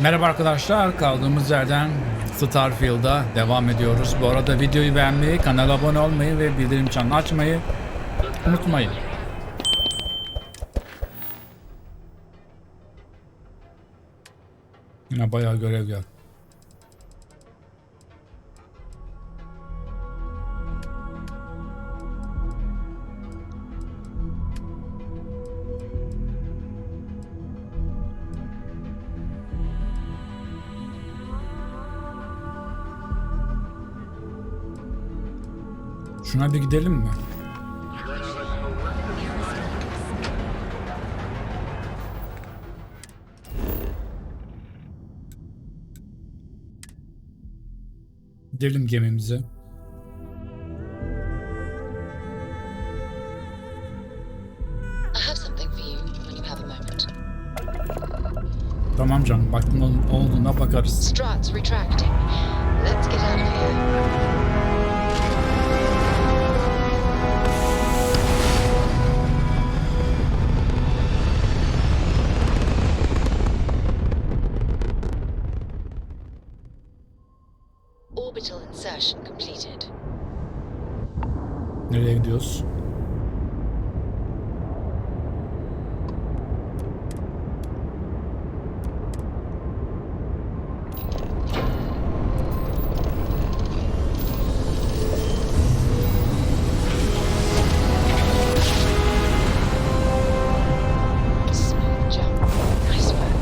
Merhaba arkadaşlar, kaldığımız yerden Starfield'a devam ediyoruz. Bu arada videoyu beğenmeyi, kanala abone olmayı ve bildirim çanını açmayı unutmayın. Yine bayağı görev geldi. Şuna bir gidelim mi? Gidelim gemimize. Tamam canım, baktın olduğuna bakarız. Struts retracting. Let's get out of here. Orbital insertion completed. Nereye gidiyoruz? Smooth jump. Nice work.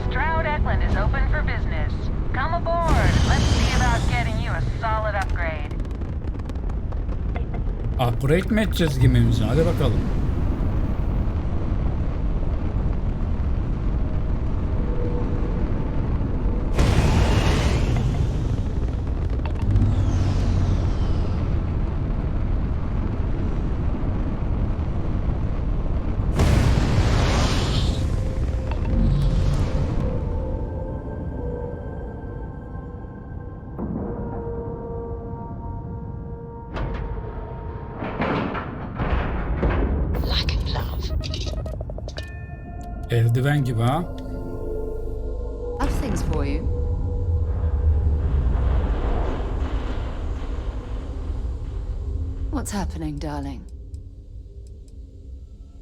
Stroud Eklund is open for business. Come aboard. Let's see about getting you a solid upgrade. Upgrade mi edeceğiz gemimizi? Hadi bakalım. Like a glove. Eldiven gibi ha. I've things for you. What's happening, darling?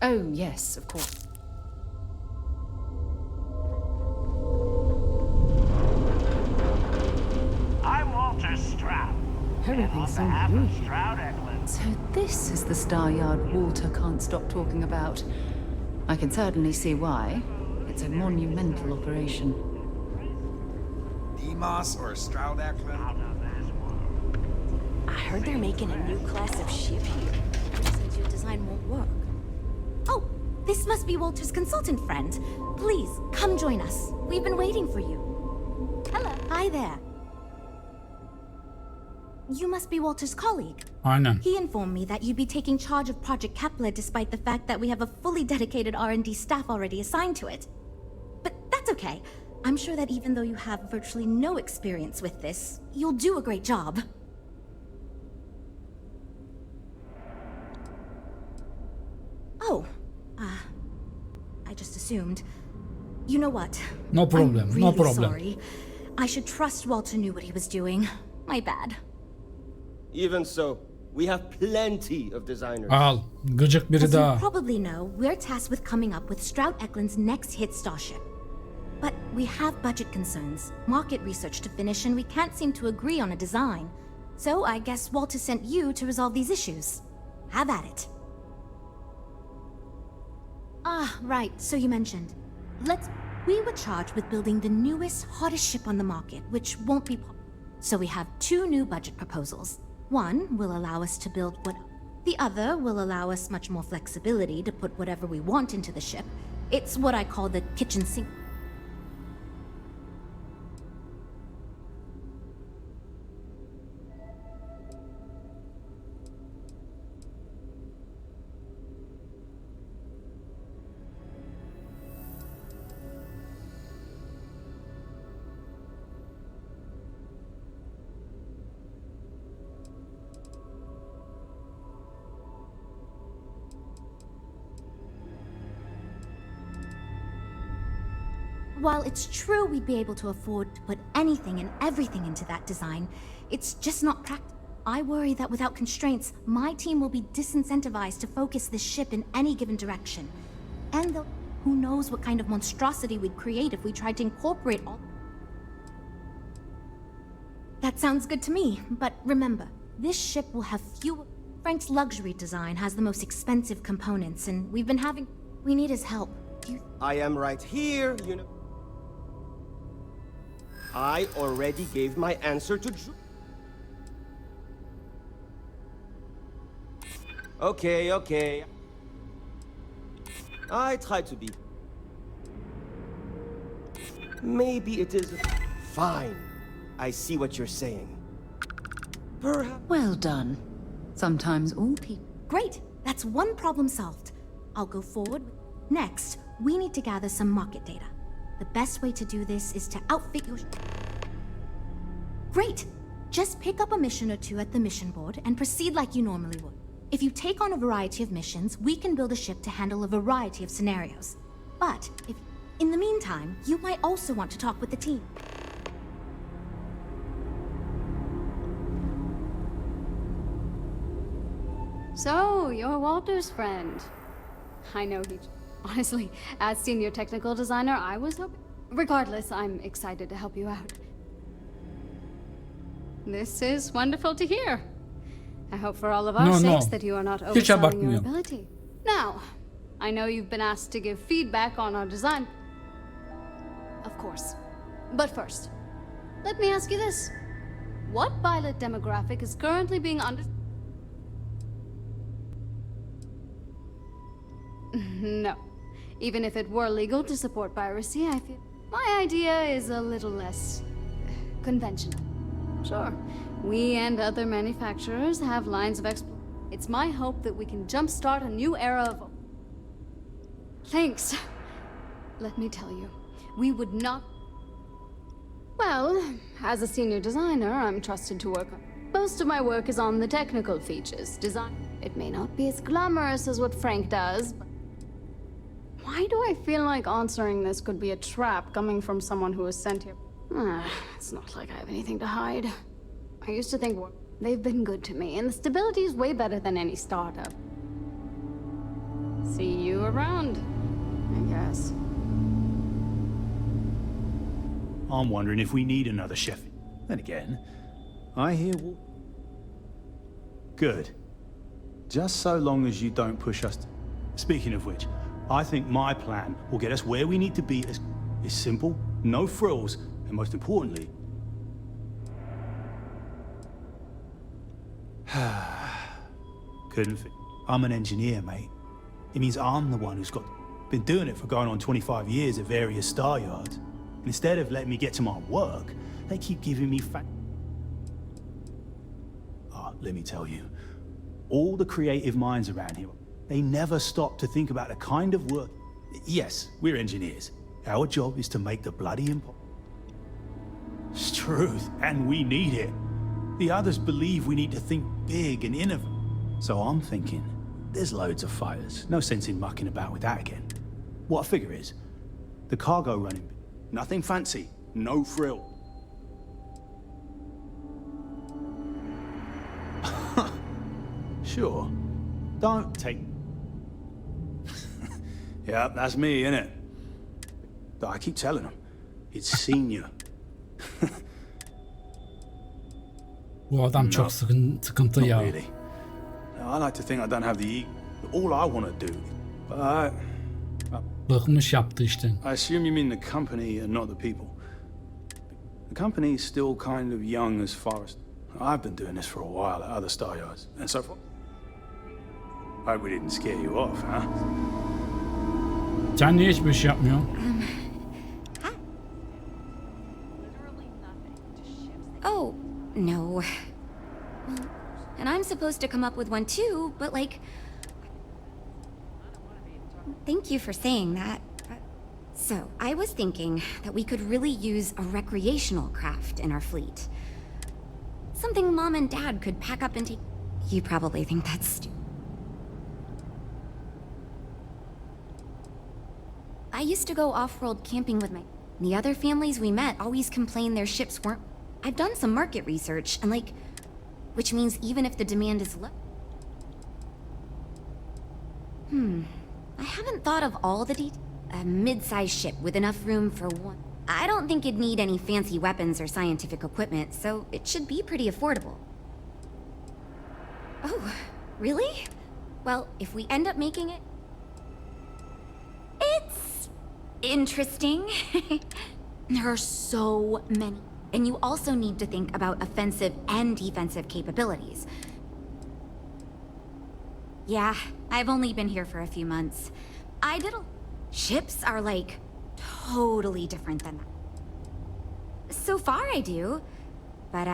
Oh, yes, of course. I'm Walter Stroud. Everything's so Behalf new. of Stroud Eklund. So this is the Star Yard Walter can't stop talking about. I can certainly see why. It's a monumental operation. Demos or Stroud Eklund? I heard they're making a new class of ship here. Since your design won't work. Oh, this must be Walter's consultant friend. Please, come join us. We've been waiting for you. Hello. Hi there. You must be Walter's colleague. Aynen. He informed me that you'd be taking charge of Project Kepler despite the fact that we have a fully dedicated R&D staff already assigned to it. But that's okay. I'm sure that even though you have virtually no experience with this, you'll do a great job. Oh, I just assumed. You know what? No problem, I'm no really problem. sorry. I should trust Walter knew what he was doing. My bad. Even so, we have plenty of designers. Al, gıcık biri As you daha. probably know, we're tasked with coming up with Stroud Eklund's next hit starship. But we have budget concerns, market research to finish, and we can't seem to agree on a design. So I guess Walter sent you to resolve these issues. Have at it. Ah, right, so you mentioned. We were charged with building the newest, hottest ship on the market, which won't be So we have two new budget proposals. One will allow us to build what... The other will allow us much more flexibility to put whatever we want into the ship. It's what I call the kitchen sink. while it's true we'd be able to afford to put anything and everything into that design, it's just not practical. I worry that without constraints, my team will be disincentivized to focus this ship in any given direction. And who knows what kind of monstrosity we'd create if we tried to incorporate all... That sounds good to me, but remember, this ship will have fewer... Frank's luxury design has the most expensive components, and we've been having... We need his help. I am right here, you know. I already gave my answer to Okay. I try to be. Maybe it is fine. I see what you're saying. Perhaps. Well done. Sometimes all people... Great! That's one problem solved. I'll go forward. Next, we need to gather some market data. The best way to do this is to outfit your... Great! Just pick up a mission or two at the mission board and proceed like you normally would. If you take on a variety of missions, we can build a ship to handle a variety of scenarios. But, if in the meantime, you might also want to talk with the team. So, you're Walter's friend. I know he... Honestly, as senior technical designer, I was hoping... Regardless, I'm excited to help you out. This is wonderful to hear. I hope for all of our sakes that you are not overselling your ability. Now, I know you've been asked to give feedback on our design. Of course. But first, let me ask you this. What pilot demographic is currently being under... No. Even if it were legal to support piracy, I feel my idea is a little less conventional. Sure, we and other manufacturers have lines of It's my hope that we can jumpstart a new era of... Thanks. Let me tell you, we would not... Well, as a senior designer, I'm trusted to work on... Most of my work is on the technical features. Design... It may not be as glamorous as what Frank does, but... Why do I feel like answering this could be a trap coming from someone who was sent here? It's not like I have anything to hide. I used to think they've been good to me, and the stability is way better than any startup. See you around, I guess. I'm wondering if we need another chef. Then again, I hear... Good. Just so long as you don't push us... Speaking of which, I think my plan will get us where we need to be as... It's simple, no frills, and most importantly... Couldn't fit. I'm an engineer, mate. It means I'm the one who's been doing it for going on 25 years at various star yards. And instead of letting me get to my work, they keep giving me let me tell you, all the creative minds around here, they never stop to think about the kind of work... Yes, we're engineers. Our job is to make the bloody impossible. It's truth, and we need it. The others believe we need to think big and innovate. So I'm thinking, there's loads of fighters. No sense in mucking about with that again. What I figure is, the cargo running, nothing fancy, no frill. Sure, don't take... Yeah, that's me, innit? But I keep telling them, it's senior. Bu adam çok sıkıntı ya. Really. I like to think I don't have the ego. All I want to do, but Bıkmış yaptı işte. I assume you mean the company and not the people. The company is still kind of young as far as... I've been doing this for a while at other star yards, and so far. I hope we didn't scare you off, huh? Sen niye hiçbir şey yapmıyorsun? Oh, no. And I'm supposed to come up with one too, but like... Thank you for saying that. So, I was thinking that we could really use a recreational craft in our fleet. Something Mom and Dad could pack up and take... You probably think that's stupid. I used to go off-world camping with my... The other families we met always complained their ships weren't. I've done some market research, and which means even if the demand is low. I haven't thought of all the details. A mid-sized ship with enough room for one. I don't think it'd need any fancy weapons or scientific equipment, so it should be pretty affordable. Oh, really? Well, if we end up making it... It's... interesting. There are so many. And you also need to think about offensive and defensive capabilities. Yeah, I've only been here for a few months. Ships are, totally different than that. So far, I do. But,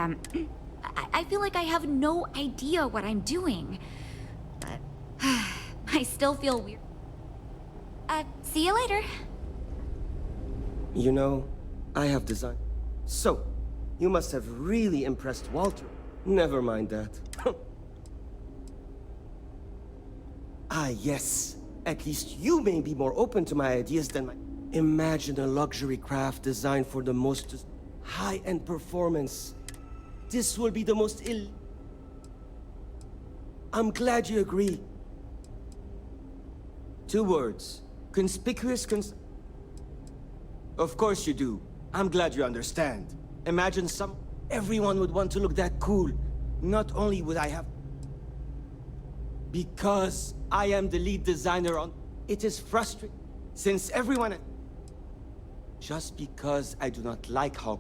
I feel like I have no idea what I'm doing. But, I still feel weird. See you later. You know, I have designed. So, you must have really impressed Walter. Never mind that. Ah, yes. At least you may be more open to my ideas than my... Imagine a luxury craft designed for the most high-end performance. This will be the most I'm glad you agree. 2 words. Conspicuous Of course you do. I'm glad you understand. Imagine everyone would want to look that cool. Not only would I have... Because I am the lead designer on... It is frustrating, since everyone... Just because I do not like how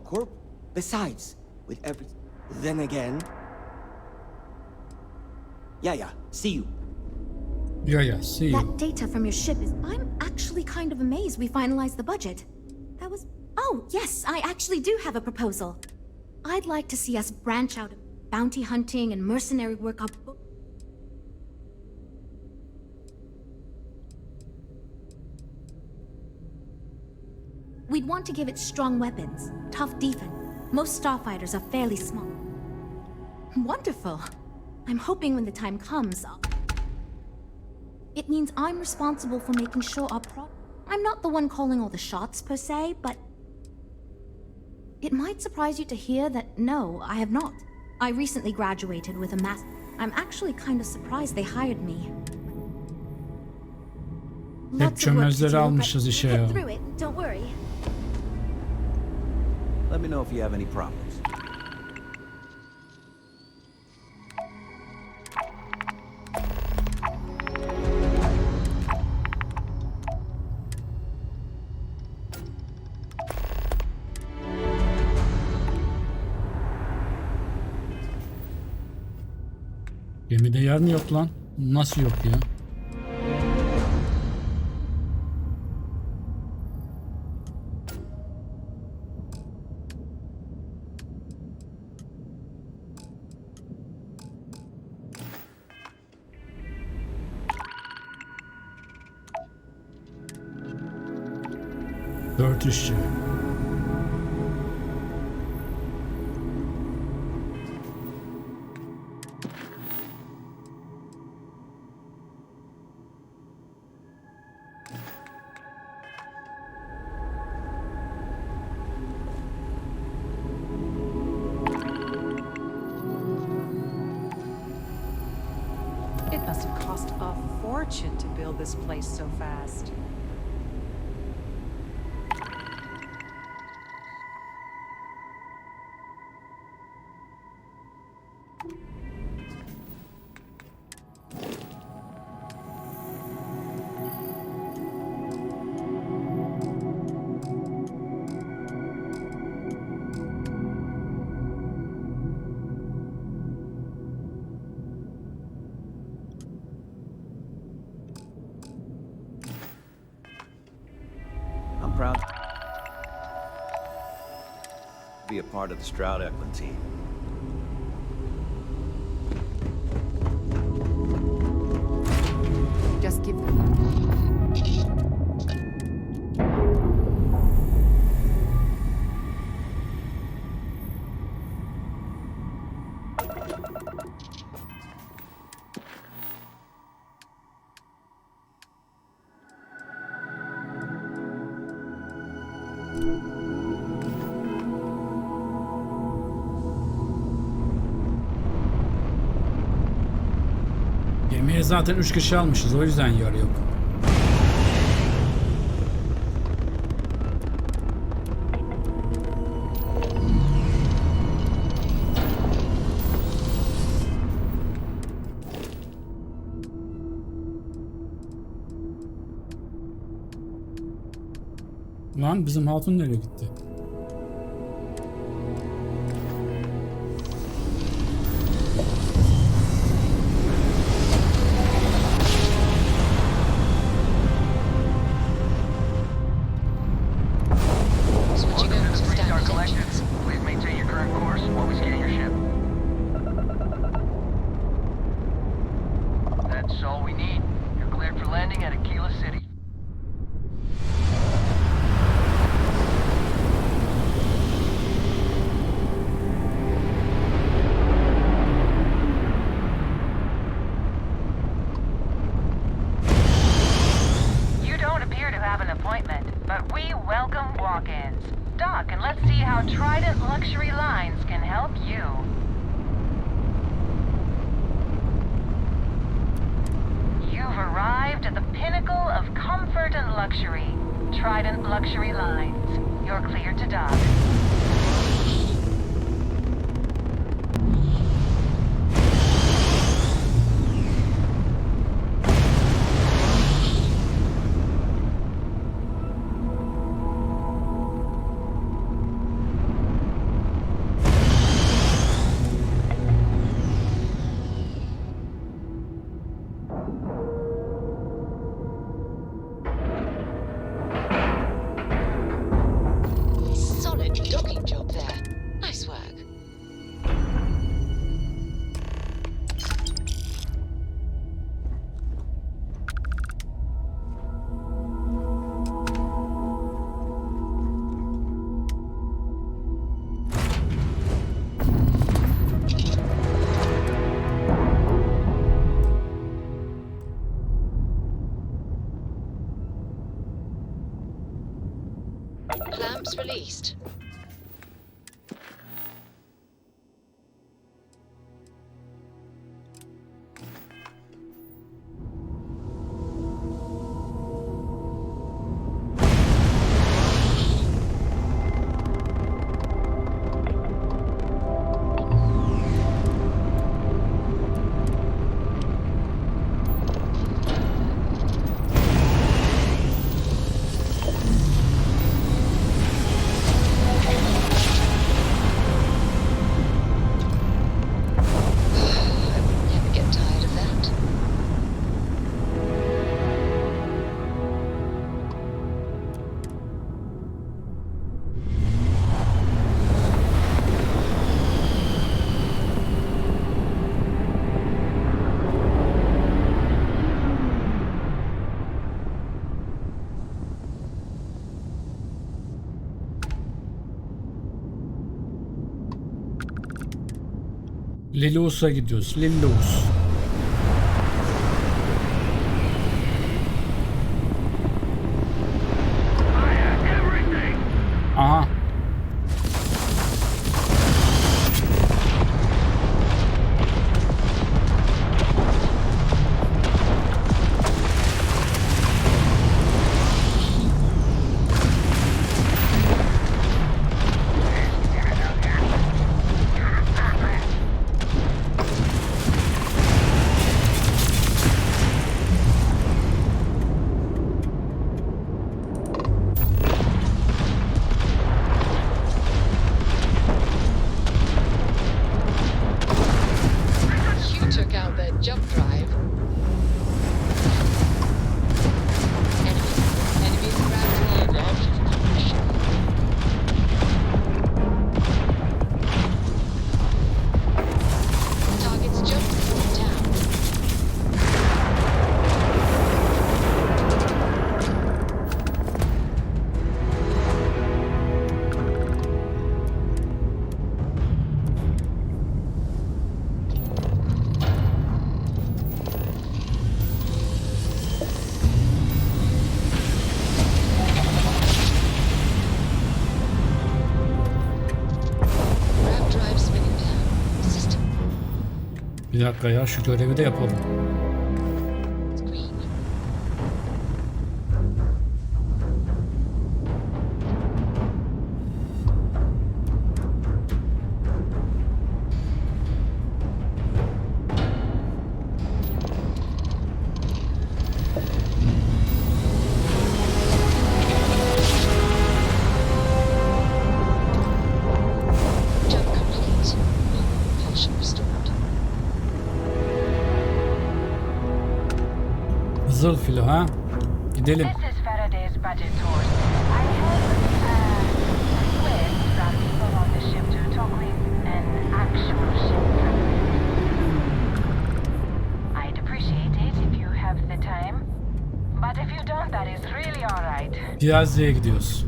Besides, with every... Then again... Yeah, see you. Yeah, see you. That data from your ship is... I'm actually kind of amazed we finalized the budget. That was... Oh, yes, I actually do have a proposal. I'd like to see us branch out of bounty hunting and mercenary work up... We'd want to give it strong weapons, tough defense. Most starfighters are fairly small. Wonderful. I'm hoping when the time comes, It means I'm responsible for making sure our I'm not the one calling all the shots, per se, but... It might surprise you to hear that, no, I have not. I recently graduated with a I'm actually kind of surprised they hired me. Hep çömezleri almışız işe ya. Get through it, don't worry. Let me know if you have any problems. Gemide yer mi yok lan? Nasıl yok ya? Dört işçi. It must have cost a fortune to build this place so fast. Proud to be a part of the Stroud-Eklund team. Just give them. zaten 3 kişi almışız, o yüzden yer yok. Lan bizim hatun nereye gitti? Switching over to standard engines. Please maintain your current course while we scan your ship. That's all we need. You're cleared for landing at Aquila City. You don't appear to have an appointment, but we welcome walk-ins. Dock, and let's see how Trident Luxury Lines can help you. You've arrived at the pinnacle of comfort and luxury. Trident Luxury Lines. You're cleared to dock. Solid docking job there. Nice work. Clamps released. Never get tired of that. Lilius'a gidiyoruz. Lilius. Aha. You took out their jump drive. Enemies grabbed the edge. Targets jumped down. Grab drive spinning down. System. Bir dakika ya, şu görevi de yapalım. ha? Gidelim. This is Faraday's budget tours. I have request from people on the ship to talk with an actual ship captain. I'd appreciate it if you have the time. But if you don't, that is really alright. Piyazda'ya gidiyoruz.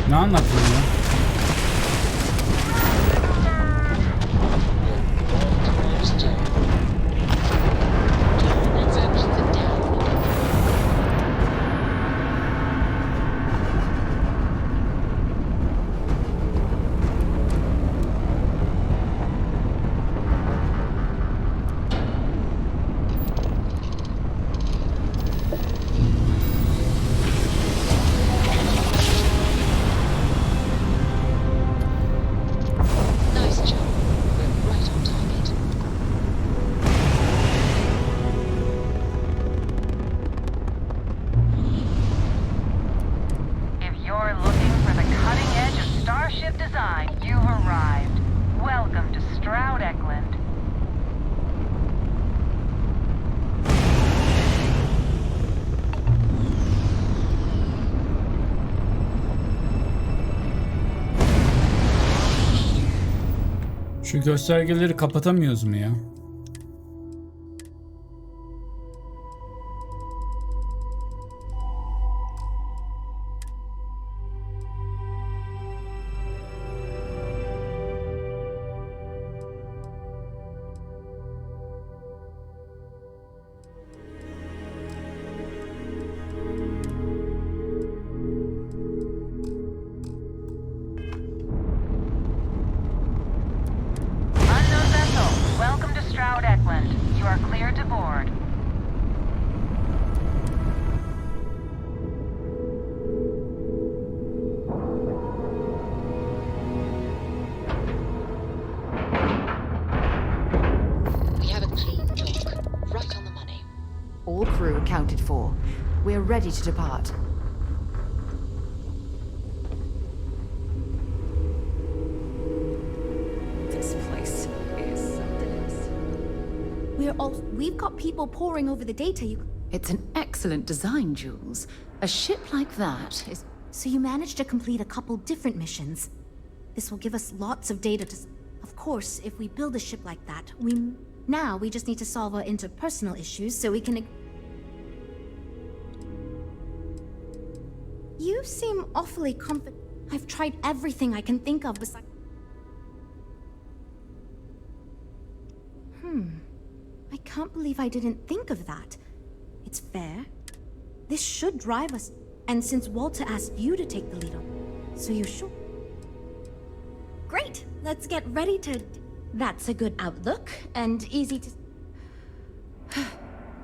Ne anlatıyor ya? Şu göstergeleri kapatamıyoruz mu ya? All crew accounted for. We're ready to depart. This place is something else. We've got people poring over the data you... It's an excellent design, Jules. A ship like that is... So you managed to complete a couple different missions. This will give us lots of data to... Of course, if we build a ship like that, Now we just need to solve our interpersonal issues so we can... You seem awfully confident. I've tried everything I can think of besides... I can't believe I didn't think of that. It's fair. This should drive us. And since Walter asked you to take the lead on, so you should... Great! Let's get ready to... That's a good outlook, and easy to...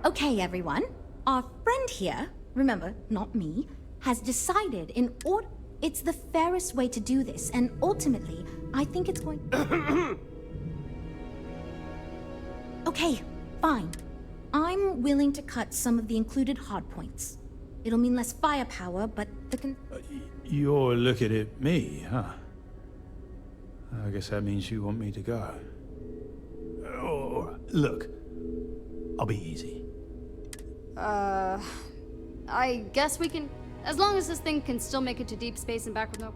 Okay, everyone. Our friend here, remember, not me, has decided in order... It's the fairest way to do this, and ultimately, I think it's going... Okay, fine. I'm willing to cut some of the included hardpoints. It'll mean less firepower, but the You're looking at me, huh? I guess that means you want me to go. Oh, look, I'll be easy. I guess we can, as long as this thing can still make it to deep space and back with no...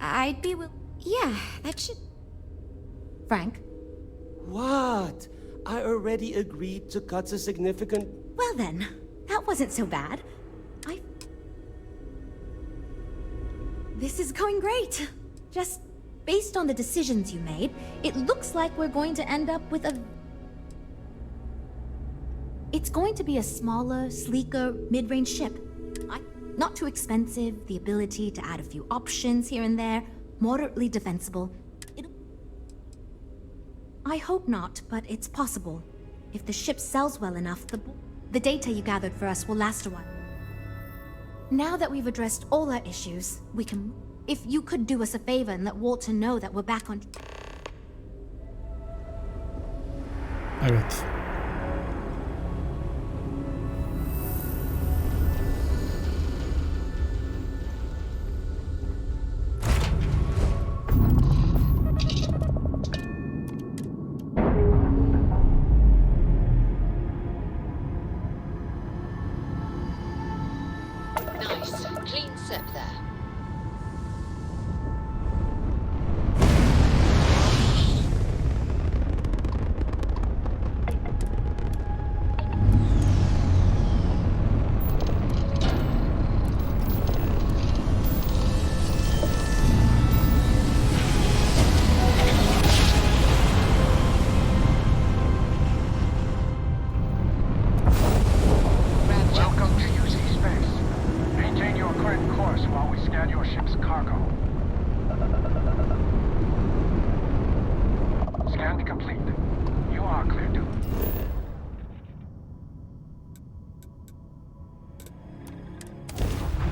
I'd be yeah, that should... Frank? What? I already agreed to cut a significant... Well then, that wasn't so bad. This is going great. Just based on the decisions you made, it looks like we're going to end up with a... It's going to be a smaller, sleeker, mid-range ship. Not too expensive, the ability to add a few options here and there, moderately defensible. I hope not, but it's possible. If the ship sells well enough, the data you gathered for us will last a while. Now that we've addressed all our issues, we can... If you could do us a favor and let Walter know that we're back on... Evet. Nice. Clean sip there. Welcome to UZ space. Maintain your current course while we scan your ship's cargo. Scan complete. You are clear to...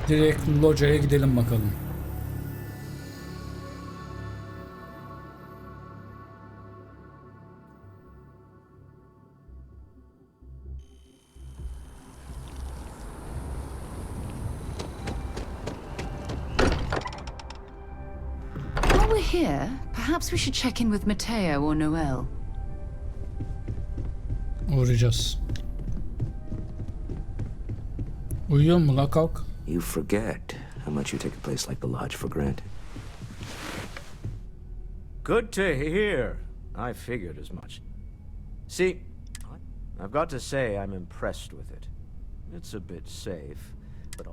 Direkt locaya gidelim bakalım. While we're here, perhaps we should check in with Matteo or Noel. Uğrayacağız. Uyuyor mu la kalk? You forget how much you take a place like the Lodge for granted. Good to hear. I figured as much. See, I've got to say I'm impressed with it. It's a bit safe, but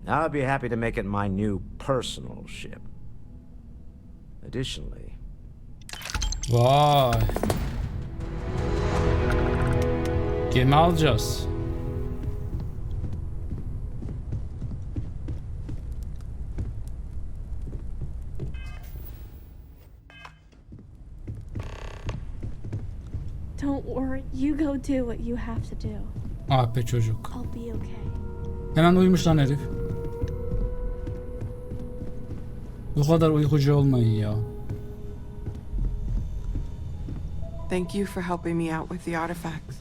I'd be happy to make it my new personal ship. Additionally... Vay. Gemi alacağız. Don't worry, you go do what you have to do. Ah be çocuk. I'll be okay. Hemen uyumuş lan herif. Bu kadar uykucu olmayın ya. Thank you for helping me out with the artifacts.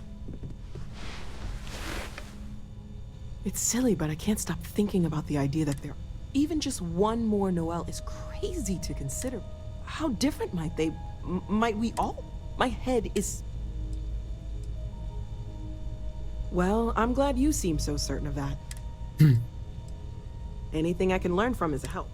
It's silly, but I can't stop thinking about the idea that even just one more Noel is crazy to consider. How different might they... might we all... My head is... Well, I'm glad you seem so certain of that. Anything I can learn from is a help.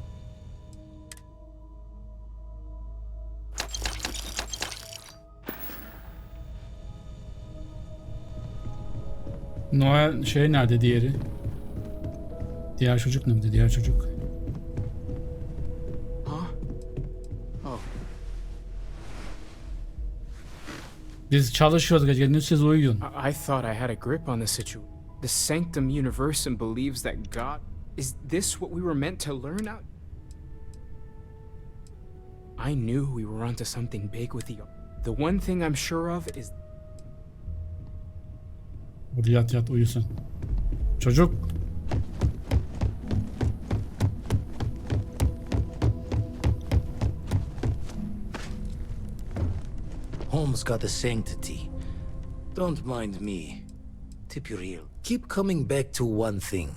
Noel şey nerede diğeri? Diğer çocuk nerede? Diğer çocuk. Biz çalışıyoruz gece, siz uyuyun. I thought I had a grip on the situation. The Sanctum Universum believes that God... Is this what we were meant to learn out? I knew we were onto something big with the one thing I'm sure of is... Hadi yat yat uyusun. Çocuk. Home's got a sanctity. Don't mind me. Tip your ear. Keep coming back to one thing.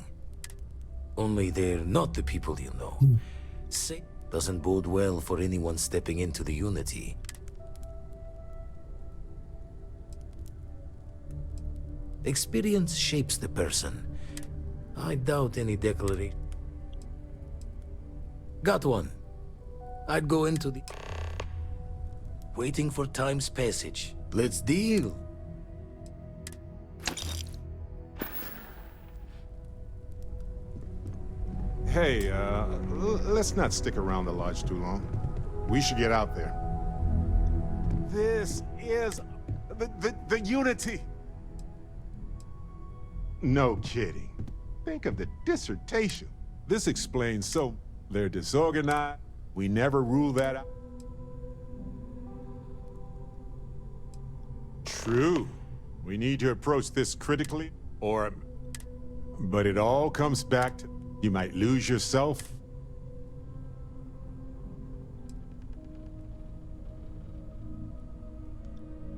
Only they're not the people you know. Say doesn't bode well for anyone stepping into the Unity. Experience shapes the person. I doubt any declaration. Got one. I'd go into the... Waiting for time's passage. Let's deal. Hey, let's not stick around the lodge too long. We should get out there. This is the unity. No kidding. Think of the dissertation. This explains so they're disorganized. We never rule that out. True. We need to approach this critically, but it all comes back to you might lose yourself.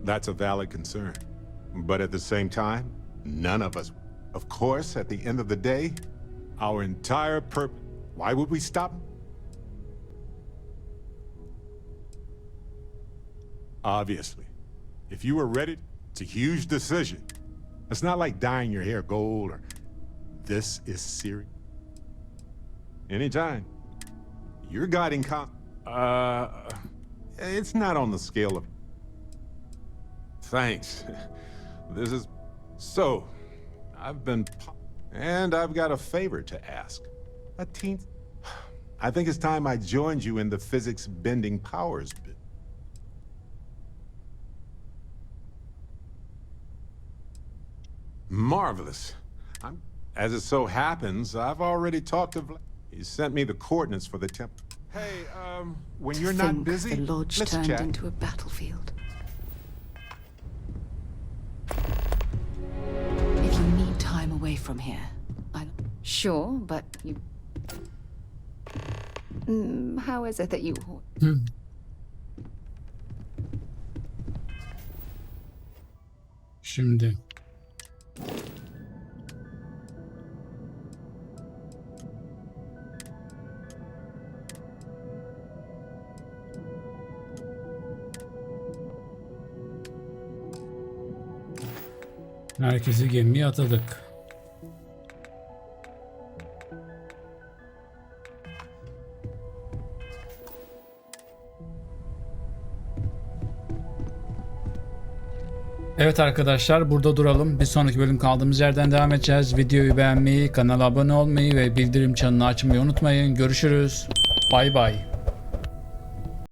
That's a valid concern. But at the same time, none of us. Of course, at the end of the day, our entire purpose. Why would we stop? Obviously. If you were ready, it's a huge decision. It's not like dyeing your hair gold or... This is serious. Anytime. You're guiding it's not on the scale of... Thanks. This is... So, I've been... And I've got a favor to ask. A teen... I think it's time I joined you in the physics bending powers bit. Marvelous. As it so happens, I've already talked to Vlad. He sent me the coordinates for the temple. Hey, when you're not busy, the lodge let's turned chat. into a battlefield. If you need time away from here, sure, but you... how is it that you... Şimdi. Herkesi gemiye atadık. Evet arkadaşlar, burada duralım. Bir sonraki bölüm kaldığımız yerden devam edeceğiz. Videoyu beğenmeyi, kanala abone olmayı ve bildirim çanını açmayı unutmayın. Görüşürüz. Bay bay.